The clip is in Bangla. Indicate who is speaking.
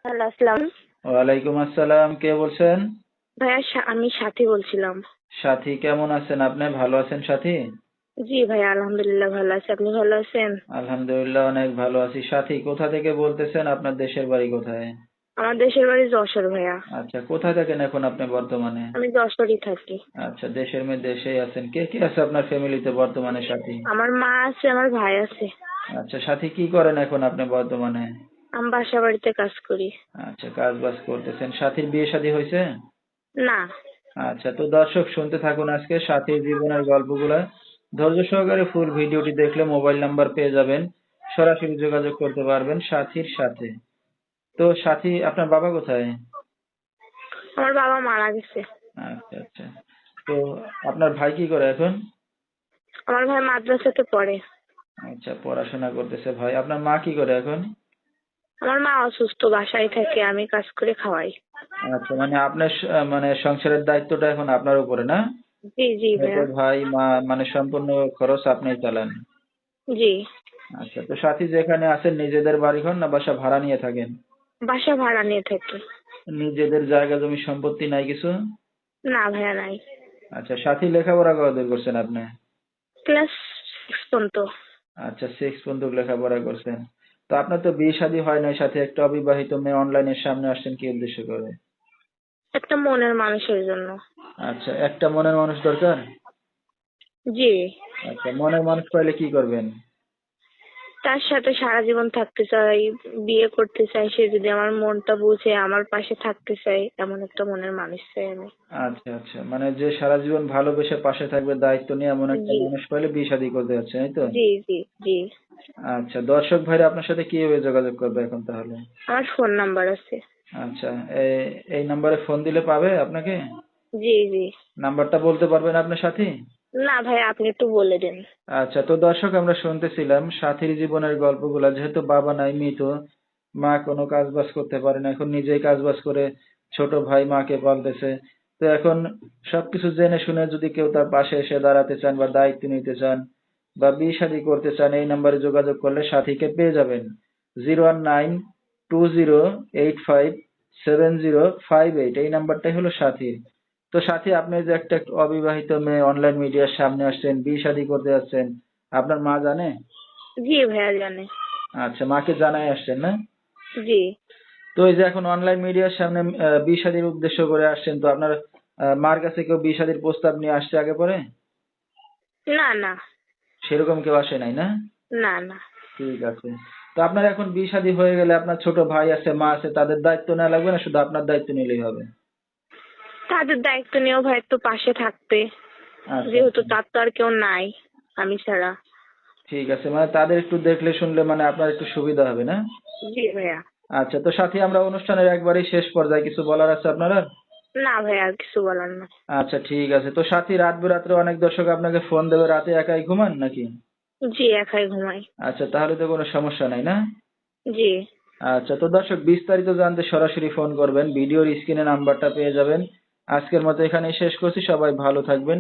Speaker 1: হ্যালো, আসসালাম।
Speaker 2: ওয়ালাইকুম আসসালাম, কে বলছেন?
Speaker 1: ভাইয়া, আমি সাথী বলছিলাম।
Speaker 2: সাথী, কেমন আছেন আপনি? ভালো আছেন সাথী?
Speaker 1: জি ভাইয়া, আলহামদুলিল্লাহ ভালো আছি। আপনি ভালো আছেন?
Speaker 2: আলহামদুলিল্লাহ, অনেক ভালো আছি। সাথী, কোথা থেকে বলতেছেন? আপনার দেশের বাড়ি কোথায়?
Speaker 1: আমার দেশের বাড়ি যশোর ভাইয়া।
Speaker 2: আচ্ছা, কোথায় থাকেন এখন আপনি বর্তমানে?
Speaker 1: আমি যশোরই থাকি।
Speaker 2: আচ্ছা, দেশের মেয়ে দেশেই আছেন। কে কে আছে আপনার ফ্যামিলিতে বর্তমানে সাথী?
Speaker 1: আমার মা আছে, আমার ভাই আছে।
Speaker 2: আচ্ছা সাথী, কি করেন এখন আপনি বর্তমানে?
Speaker 1: আমি বাসা বাড়িতে কাজ করি।
Speaker 2: আচ্ছা, কাজ বাজ করতেছেন। সাথীর বিয়ে শাদী হয়েছে?
Speaker 1: না।
Speaker 2: আচ্ছা, তো দর্শক শুনতে থাকুন আজকে সাথীর জীবনের গল্পগুলা। ধৈর্য সহকারে ফুল ভিডিওটি দেখলে মোবাইল নাম্বার পেয়ে যাবেন। সরাসরি যোগাযোগ করতে পারবেন সাথীর সাথে। তো সাথী, আপনার বাবা কোথায়?
Speaker 1: আমার বাবা মারা গেছে।
Speaker 2: আচ্ছা আচ্ছা। তো আপনার ভাই কি করে এখন?
Speaker 1: আমার ভাই মাদ্রাসাতে পড়ে।
Speaker 2: আচ্ছা, পড়াশোনা করতেছে ভাই। আপনার মা কি করে এখন?
Speaker 1: আমার মা অসুস্থ, বাসায় থাকে, আমি কাজ করে খাওয়াই।
Speaker 2: আচ্ছা, মানে আপনার মানে সংসারের দায়িত্বটা এখন আপনার উপরে, না?
Speaker 1: জি জি
Speaker 2: হয়তো
Speaker 1: ভাইয়া।
Speaker 2: ভাই মা মানে সম্পূর্ণ খরচ আপনিই চালান।
Speaker 1: জি।
Speaker 2: আচ্ছা, তো সাথী যেখানে আছেন নিজেদের বাড়িঘর না বাসা ভাড়া নিয়ে থাকেন?
Speaker 1: বাসা ভাড়া নিয়ে থাকি।
Speaker 2: নিজেদের জায়গা জমি সম্পত্তি নাই কিছু?
Speaker 1: না ভাইয়া, নাই।
Speaker 2: আচ্ছা সাথী, লেখাপড়া কতদূর করছেন আপনি?
Speaker 1: ক্লাস 6 পর্যন্ত।
Speaker 2: আচ্ছা, 6 পর্যন্ত লেখাপড়া করছেন। তো আপনার তো বিয়ে শাদী হয় নাই, সাথে একটা অবিবাহিত মেয়ে অনলাইনের সামনে আসছেন কি উদ্দেশ্য করে?
Speaker 1: একটা মনের মানুষের জন্য।
Speaker 2: আচ্ছা, একটা মনের মানুষ দরকার?
Speaker 1: জি।
Speaker 2: আচ্ছা, মনের মানুষ পাইলে কি করবেন?
Speaker 1: তার সাথে সারা জীবন থাকতে চাই, বিয়ে করতে চাই। সে যদি আমার মনটা বুঝে আমার পাশে থাকতে চায়, এমন একটা মনের মানুষ চাই আমি।
Speaker 2: আচ্ছা আচ্ছা, মানে যে সারা জীবন ভালোবেসে পাশে থাকবে, দায়িত্ব নিয়ে এমন একটা
Speaker 1: জি
Speaker 2: মানুষ পাইলে বিয়ে শাদী করতে যাচ্ছে, তাই তো?
Speaker 1: জি জি জি।
Speaker 2: আচ্ছা, দর্শক ভাইরা আপনার সাথে কিভাবে যোগাযোগ করবে এখন তাহলে?
Speaker 1: আমার ফোন নাম্বার আছে।
Speaker 2: আচ্ছা, এই নাম্বারে ফোন দিলে পাবে আপনাকে?
Speaker 1: জি জি।
Speaker 2: নাম্বারটা বলতে পারবেন আপনার সাথী?
Speaker 1: না ভাই, আপনি একটু বলে দেন।
Speaker 2: আচ্ছা, তো দর্শক আমরা শুনতেছিলাম সাথীর জীবনের গল্পগুলা। যেহেতু বাবা নাই, মৃত, মা কোনো কাজ বাজ করতে পারে না, এখন নিজেই কাজ বাজ করে ছোট ভাই মাকে পালতেছে। তো এখন সবকিছু জেনে শুনে যদি কেউ তার পাশে এসে দাঁড়াতে চান বা দায়িত্ব নিতে চান বা বিয়ে শাদী করতে চান, এই নাম্বারে যোগাযোগ করলে সাথীকে পেয়ে যাবেন। 01920857058, এই নাম্বারটাই হলো সাথীর। তো সাথী, আপনি যে একটা অবিবাহিত মেয়ে অনলাইন মিডিয়ার সামনে আসছেন, বিয়ে শাদী করতে যাচ্ছেন, আপনার মা জানে?
Speaker 1: জি ভাইয়া, জানে।
Speaker 2: আচ্ছা, মাকে জানাই আসছেন, না?
Speaker 1: জি।
Speaker 2: তো এই যে এখন অনলাইন মিডিয়ার সামনে বিয়ে শাদীর উদ্দেশ্য করে আসছেন, তো আপনার মার কাছে কেউ বিয়ে শাদীর প্রস্তাব নিয়ে আসছে আগে পরে?
Speaker 1: না না।
Speaker 2: সেরকম কেউ আসে নাই, না?
Speaker 1: না না।
Speaker 2: ঠিক আছে। তো আপনার এখন বিয়ে শাদী হয়ে গেলে আপনার ছোট ভাই আছে, মা আছে, তাদের দায়িত্ব নেওয়া লাগবে না, শুধু আপনার দায়িত্ব নিলেই হবে?
Speaker 1: তাদের দায়িত্ব নিয়েও ভাই একটু পাশে থাকতে,
Speaker 2: আচ্ছা
Speaker 1: যেহেতু
Speaker 2: আচ্ছা,
Speaker 1: তার তো আর কেউ নাই আমি ছাড়া।
Speaker 2: ঠিক আছে, মানে তাদের একটু দেখলে শুনলে মানে আপনার একটু সুবিধা হবে, না?
Speaker 1: জি ভাইয়া।
Speaker 2: আচ্ছা, তো সাথী, আমরা অনুষ্ঠানের একবারেই শেষ পর্যায়ে কিছু বলার আছে আপনার আর?
Speaker 1: না ভাইয়া, আর কিছু বলার না।
Speaker 2: আচ্ছা ঠিক আছে। তো সাথী, রাত বেরাত্রে অনেক দর্শক আপনাকে ফোন দেবে, রাতে একাই ঘুমান নাকি?
Speaker 1: জি, একাই ঘুমাই।
Speaker 2: আচ্ছা, তাহলে তো কোনো সমস্যা নাই, না?
Speaker 1: জি।
Speaker 2: আচ্ছা, তো দর্শক বিস্তারিত জানতে সরাসরি ফোন করবেন, ভিডিওর স্ক্রিনে নাম্বারটা পেয়ে যাবেন। আজকের মতো এখানেই শেষ করছি, সবাই ভালো থাকবেন।